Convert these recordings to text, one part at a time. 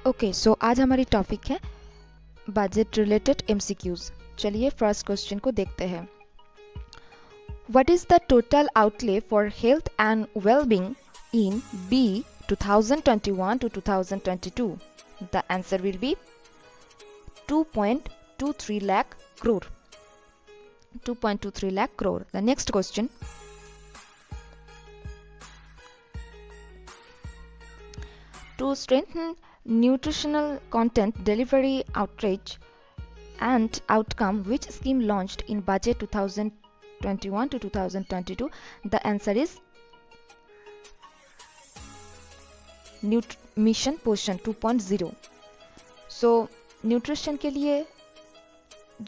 Okay so आज हमारी topic है बजट रिलेटेड एमसीक्यूज। चलिए फर्स्ट क्वेश्चन को देखते हैं। What is the total outlay for health and wellbeing in B 2021 to 2022? The answer will be 2.23 lakh crore. 2.23 lakh crore. The next question. To strengthen nutritional content delivery outreach and outcome, which scheme launched in budget 2021 to 2022? The answer is mission पोषण 2.0। सो nutrition के लिए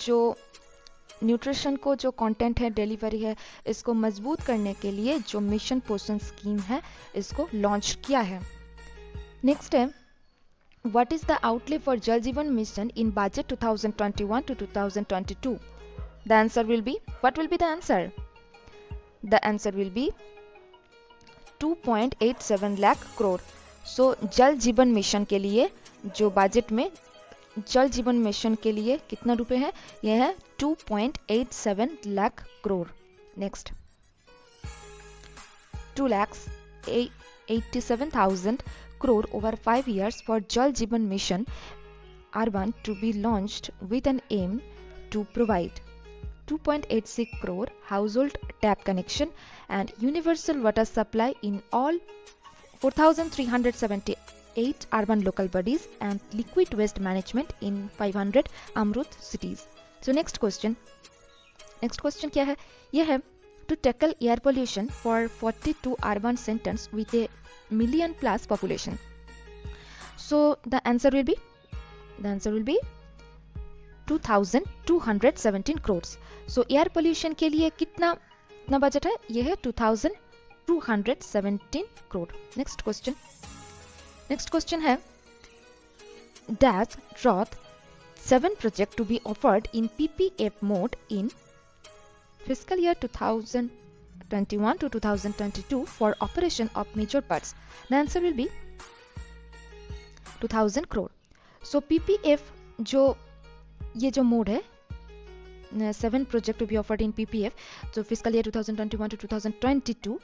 जो nutrition को जो content है delivery है इसको मजबूत करने के लिए जो मिशन पोषण स्कीम है इसको लॉन्च किया है। नेक्स्ट है what is the outlay for जल जीवन mission in budget 2021 to 2022? The answer will be, what will be the answer? The answer will be 2.87 lakh crore. सो जल जीवन मिशन के लिए जो बजट में जल जीवन मिशन के लिए कितना रुपए है, यह है 2.87 lakh crore. Next 2,87,000 crore over 5 years for Jal Jeevan Mission Urban to be launched with an aim to provide 2.86 crore household tap connection and universal water supply in all 4,378 urban local bodies and liquid waste management in 500 Amrut cities. So next question क्या है? यह है to tackle air pollution for 42 urban centers with a million plus population. So the answer will be 2,217 crores. So air pollution के लिए कितना budget है? यह है 2,217 crore. Next question है Dash Roth 7 project to be offered in PPF mode in fiscal year 2021 to 2022 for operation of major parts. The answer will be 2,000 crore. So PPF ये जो mode है 7 project to be offered in PPF, तो fiscal year 2021 to 2022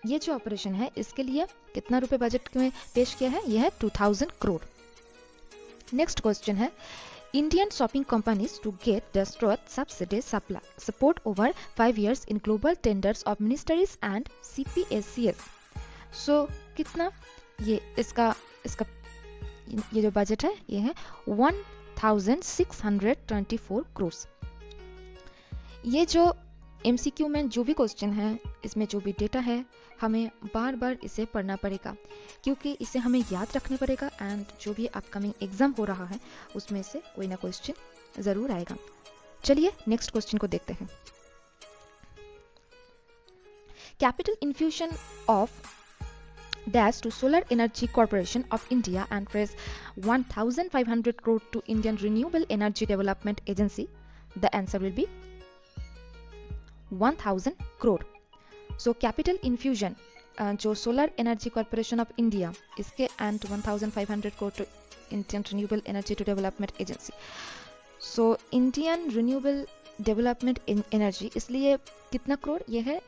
ये जो operation है इसके लिए कितना रुपए बजट में पेश किया है? यह है 2,000 करोड़। नेक्स्ट क्वेश्चन है Indian shopping companies to get Dastroth subsidy support over 5 years in global tenders of ministries and CPSCS. So कितना ये इसका ये जो बजट है ये है 1,624 crores। ये जो MCQ में जो भी क्वेश्चन है इसमें जो भी डेटा है हमें बार बार इसे पढ़ना पड़ेगा क्योंकि इसे हमें याद रखना पड़ेगा एंड जो भी अपकमिंग एग्जाम हो रहा है उसमें से कोई ना क्वेश्चन जरूर आएगा। चलिए नेक्स्ट क्वेश्चन को देखते हैं। Capital infusion of Dash to Solar Energy Corporation of India and raise 1,500 crore to Indian Renewable Energy Development Agency. The answer will be 1,000 crore. So capital infusion जो solar energy corporation of India इसके and 1,500 crore to Indian renewable energy to development agency. So Indian renewable development energy इसलिए कितना करोड़? यह है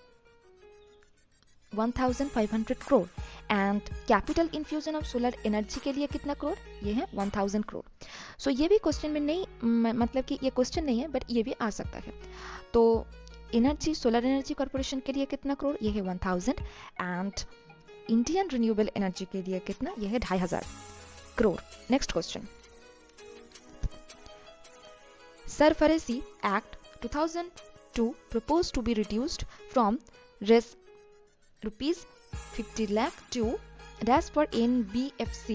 1,500 crore and capital infusion of solar energy के लिए कितना करोड़? ये है 1,000 crore. सो ये भी क्वेश्चन में नहीं, मतलब कि ये क्वेश्चन नहीं है बट ये भी आ सकता है। तो एनर्जी सोलर एनर्जी कॉर्पोरेशन के लिए कितना करोड़? ये है 1,000 एंड इंडियन रिन्यूएबल एनर्जी के लिए कितना? ये है 2,500 crore. Next question SARFAESI act 2002 proposed to be reduced from rupees 50 lakh to dash for NBFC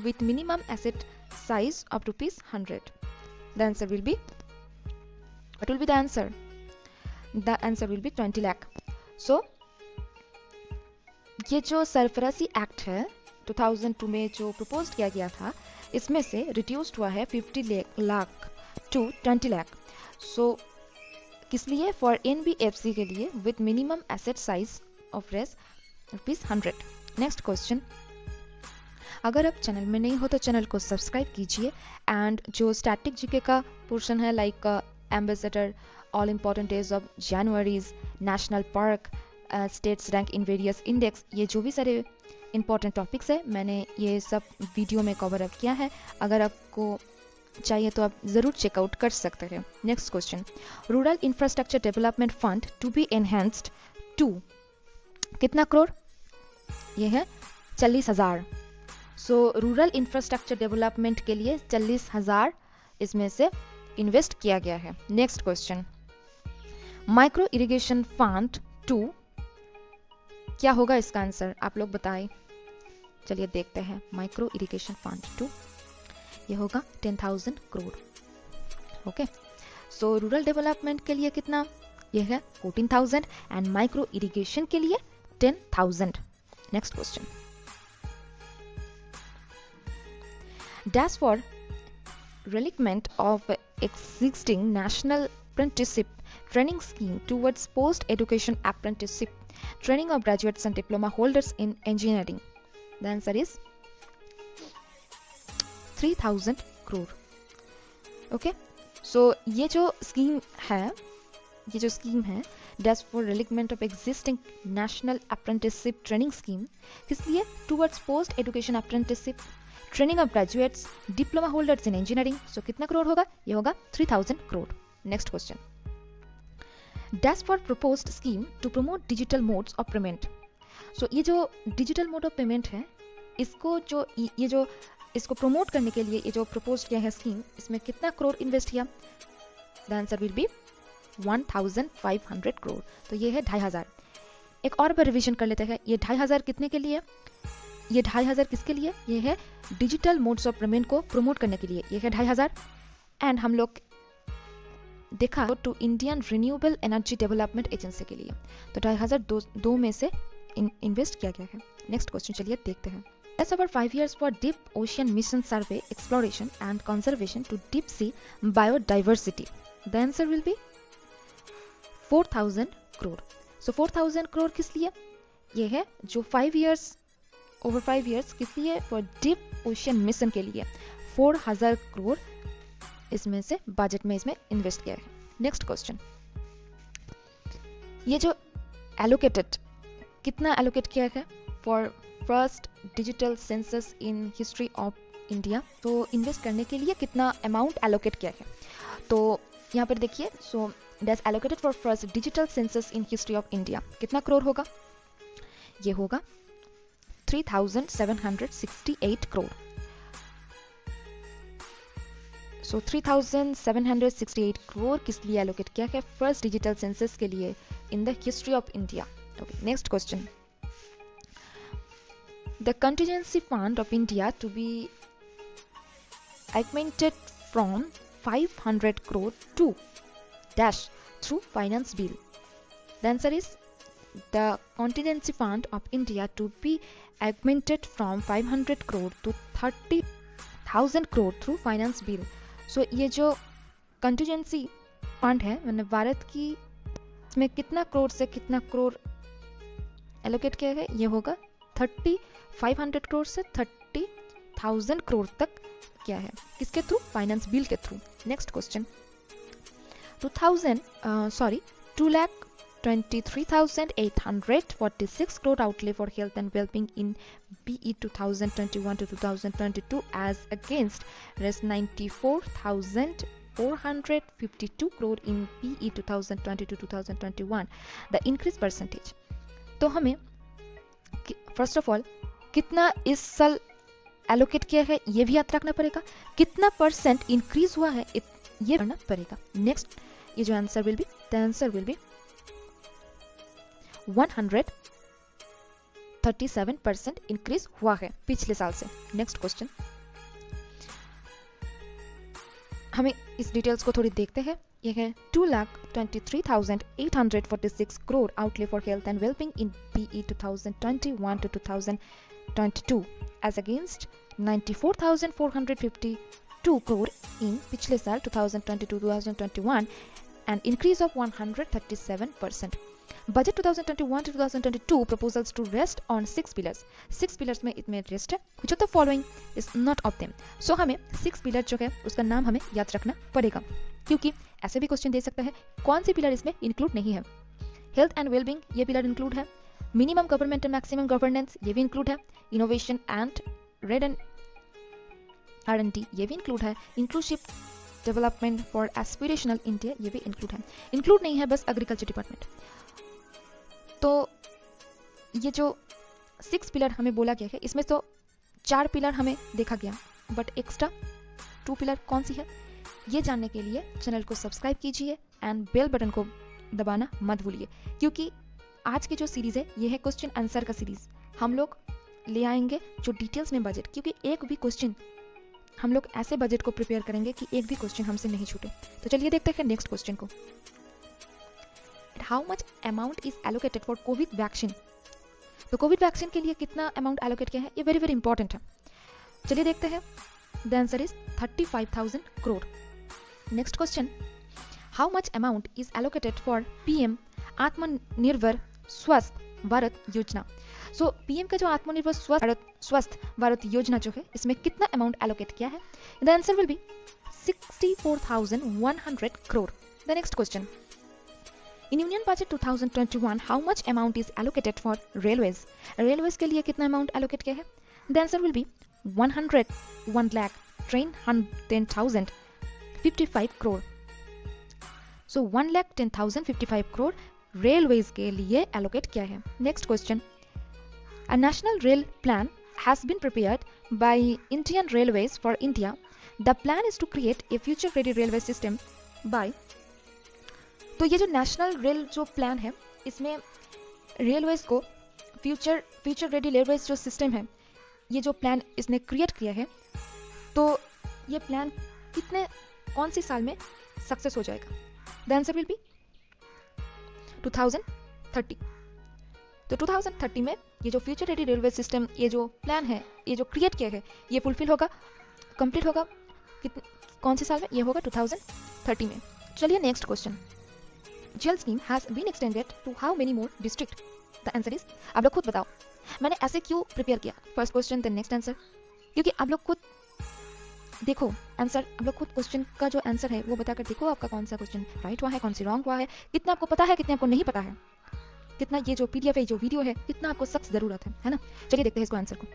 with minimum asset size of rupees 100. The answer will be, what will be the answer? The answer will be 20 lakh. So ये जो सरफराजी act है 2002 में जो propose किया गया था इसमें से रिड्यूस्ड हुआ है 50 लाख टू 20 लाख। सो किस लिए? फॉर NBFC के लिए with minimum asset size of rupees 100। Next question अगर आप चैनल में नहीं हो तो चैनल को सब्सक्राइब कीजिए एंड जो स्टैटिक जीके का पोर्शन है like ambassador, all important days of Januaries, national park, states rank in various index, ये जो भी सारे इंपॉर्टेंट टॉपिक्स है मैंने ये सब वीडियो में कवर अप किया है। अगर आपको चाहिए तो आप ज़रूर चेकआउट कर सकते हैं। Next question, rural infrastructure development fund to be enhanced to कितना करोड़? ये है 40,000। सो रूरल इंफ्रास्ट्रक्चर डेवलपमेंट के लिए 40,000 इसमें से इन्वेस्ट किया गया है। Next question, micro irrigation fund to क्या होगा इसका आंसर? आप लोग बताएं। चलिए देखते हैं। माइक्रो इरिगेशन फंड टू ये होगा 10,000 करोड़। ओके, सो रूरल डेवलपमेंट के लिए कितना? ये है 14,000 एंड माइक्रो इरिगेशन के लिए 10,000। Next question, dash for relinquishment of existing national apprenticeship training scheme towards post-education apprenticeship training of graduates and diploma holders in engineering. The answer is 3,000 crore. Okay, so ये जो scheme है dash for relinquishment of existing national apprenticeship training scheme, किस लिए? Towards post education apprenticeship training of graduates, diploma holders in engineering. So कितना करोड़ होगा? ये होगा 3,000 crore. Next question, dash for proposed scheme to promote digital modes of payment. So ये जो digital mode of payment है इसको प्रमोट करने के लिए ये जो प्रपोज किया है स्कीम, इसमें कितना करोड़ इन्वेस्ट किया? The answer will be 1,500 crore. तो ये है 2,500। एक और बार रिवीजन कर लेते हैं। ये 2,500 कितने के लिए? ये 2,500 किसके लिए? ये है डिजिटल मोड्स ऑफ पेमेंट को प्रमोट करने के लिए, ये है 2,500। एंड हम लोग देखा to Indian renewable energy development agency के लिए, तो 2,500 दो में से इन्वेस्ट किया गया है। नेक्स्ट क्वेश्चन चलिए देखते हैं। That's over 5 years for Deep Ocean Mission Survey, Exploration and Conservation to Deep Sea Biodiversity. The answer will be 4,000 crore. So 4,000 crore किस लिए? ये है जो 5 years, over 5 years किस लिए? For Deep Ocean Mission के लिए 4,000 crore इसमें से बजट में इसमें इन्वेस्ट किया है। नेक्स्ट क्वेश्चन, ये जो allocated कितना allocate किया है for first digital census in history of India, तो इन्वेस्ट करने के लिए कितना अमाउंट एलोकेट किया है? तो यहाँ पर देखिए, so that's allocated for first digital census in history of India, कितना करोड़ होगा? ये होगा 3,768 करोड़। सो 3,768 करोड़ किस लिए एलोकेट किया है? फर्स्ट डिजिटल सेंसस के लिए in the history of India. Okay, next question, the contingency fund of India to be augmented from 500 crore to dash through finance bill. The answer is the contingency fund of India to be augmented from 500 crore to 30,000 crore through finance bill. So ये जो contingency fund है मैंने भारत की इसमें कितना करोड़ से कितना crore allocate किया है? ये होगा 500 करोड़ से 30,000 करोड़ तक क्या है? किसके थ्रू? फाइनेंस बिल के through. Next question, 2,23,846 crore outlay for health and well-being in BE 2021 to 2022 as against rest 94,452 crore in BE 2020 to 2021. The increase percentage. तो हमें फर्स्ट ऑफ ऑल कितना इस साल एलोकेट किया है ये भी याद रखना पड़ेगा, कितना परसेंट इंक्रीज हुआ है ये करना पड़ेगा। नेक्स्ट, ये जो answer will be, the answer will be 137% increase हुआ है पिछले साल से। नेक्स्ट क्वेश्चन, हमें इस डिटेल्स को थोड़ी देखते हैं। ये है 2,23,846 crore outlay for health and well-being in BE 2021 to 2022 as against 94,452 crore in पिछले साल 2020 to 2021, an increase of 137%. Budget 2021 to 2022 proposals to rest on 6 pillars. 6 pillars में इसमें रेस्ट है. Which of the following is not of them? So हमें 6 pillar जो है उसका नाम हमें याद रखना पड़ेगा, क्योंकि ऐसे भी क्वेश्चन दे सकता है कौन सी पिलर इसमें इंक्लूड नहीं है. हेल्थ एंड वेलबींग ये पिलर इंक्लूड है. Minimum government and maximum governance ये भी इंक्लूड है. Innovation and red and R&D ये भी इंक्लूड है. Inclusive development for aspirational India ये भी इंक्लूड है. इंक्लूड नहीं है बस एग्रीकल्चर डिपार्टमेंट. तो ये जो 6 पिलर हमें बोला गया है इसमें तो 4 पिलर हमें देखा गया, बट एक्स्ट्रा 2 पिलर कौन सी है ये जानने के लिए चैनल को सब्सक्राइब कीजिए एंड बेल बटन को दबाना मत भूलिए, क्योंकि आज की जो सीरीज है ये है क्वेश्चन आंसर का सीरीज. हम लोग ले आएंगे जो डिटेल्स में बजट, क्योंकि एक भी क्वेश्चन हम लोग ऐसे बजट को प्रिपेयर करेंगे कि एक भी क्वेश्चन हमसे नहीं छूटे. तो चलिए देखते हैं नेक्स्ट क्वेश्चन को. How much amount is allocated for COVID vaccine? तो कोविड वैक्सीन के लिए कितना अमाउंट एलोकेट किया है ये वेरी वेरी इंपॉर्टेंट है. चलिए देखते हैं. The answer is 35,000 crore. Next question. How much amount is allocated for PM आत्मनिर्भर स्वस्थ भारत योजना? सो पीएम का जो आत्मनिर्भर स्वस्थ भारत योजना जो है इसमें कितना अमाउंट एलोकेट किया है? The answer will be 64,100 crore. The next question. In Union Budget 2021, how much amount is allocated for railways? Railways के लिए कितना amount allocate किया है? The answer will be 101 lakh train 10,055 crore. So 1,10,055 crore railways के लिए allocate किया है. Next question. A national rail plan has been prepared by Indian Railways for India. The plan is to create a future-ready railway system by. तो ये जो national rail जो plan है इसमें रेलवेज को फ्यूचर रेडी रेलवेज जो system है ये जो प्लान इसने क्रिएट किया है, तो ये प्लान कौन सी साल में सक्सेस हो जाएगा? The answer will be 2030. तो 2030 में ये जो फ्यूचर रेडी रेलवे सिस्टम ये जो प्लान है ये जो क्रिएट किया है ये फुलफिल होगा, कंप्लीट होगा कौन से साल में? ये होगा 2030 में. चलिए नेक्स्ट क्वेश्चन. जेल scheme has been extended to how many more district? The answer is. आप लोग खुद बताओ मैंने ऐसे क्यों प्रिपेयर किया? First question then next answer, क्योंकि आप लोग खुद देखो आंसर, आप लोग खुद क्वेश्चन का जो आंसर है वो बताकर देखो आपका कौन सा क्वेश्चन राइट हुआ है, कौन सी रॉन्ग हुआ है, कितना आपको पता है कितना आपको नहीं पता है, कितना ये जो पीडीएफ है जो वीडियो है कितना आपको सख्त जरूरत है ना. चलिए देखते हैं इसको आंसर को.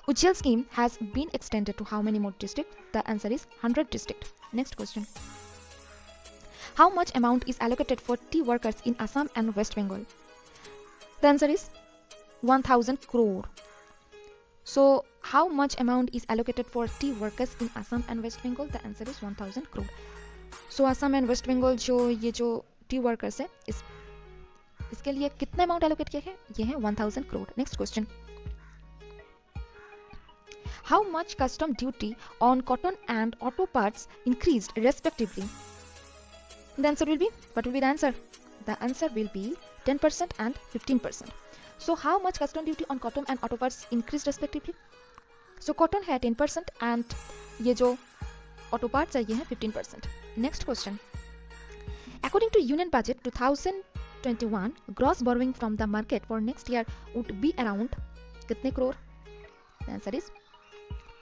Ujjwala scheme has been extended to how many more district? The answer is 100 district. Next question. How much amount is allocated for tea workers in Assam and West Bengal? The answer is 1,000 crore. So, how much amount is allocated for tea workers in Assam and West Bengal? The answer is 1,000 crore. So, Assam and West Bengal ये जो tea workers है इसके लिए कितना amount allocate किया है? ये है 1,000 crore. Next question. How much custom duty on cotton and auto parts increased respectively? The answer will be, what will be the answer? The answer will be 10% and 15%. So how much custom duty on cotton and auto parts increased respectively? So cotton है 10% and ये जो auto parts है ये है 15%. Next question. According to Union Budget 2021, gross borrowing from the market for next year would be around कितने crore? The answer is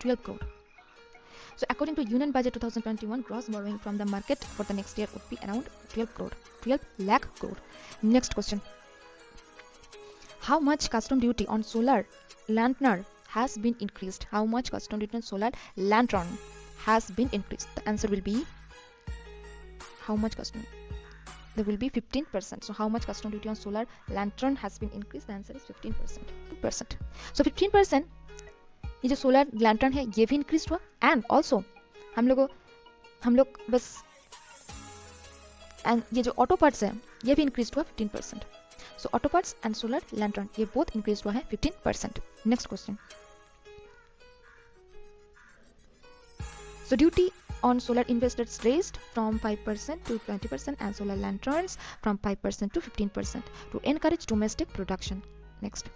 12 crore. So according to Union Budget 2021, gross borrowing from the market for the next year would be around 12 crore, 12 lakh crore. Next question. How much custom duty on solar lantern has been increased? How much custom duty on solar lantern has been increased? The answer will be, how much custom? There will be 15%. So how much custom duty on solar lantern has been increased? The answer is 15%. So 15%. ये जो solar lantern है ये भी increase हुआ and also हम लोग बस and ये जो ऑटो पार्ट्स है ये भी इंक्रीज हुआ 15%. So auto parts and solar lantern ये बोथ इंक्रीज हुआ है 15%. Next question. So duty on solar investors raised from 5% to 20% and solar lanterns from 5% to 15% to encourage domestic production. Next.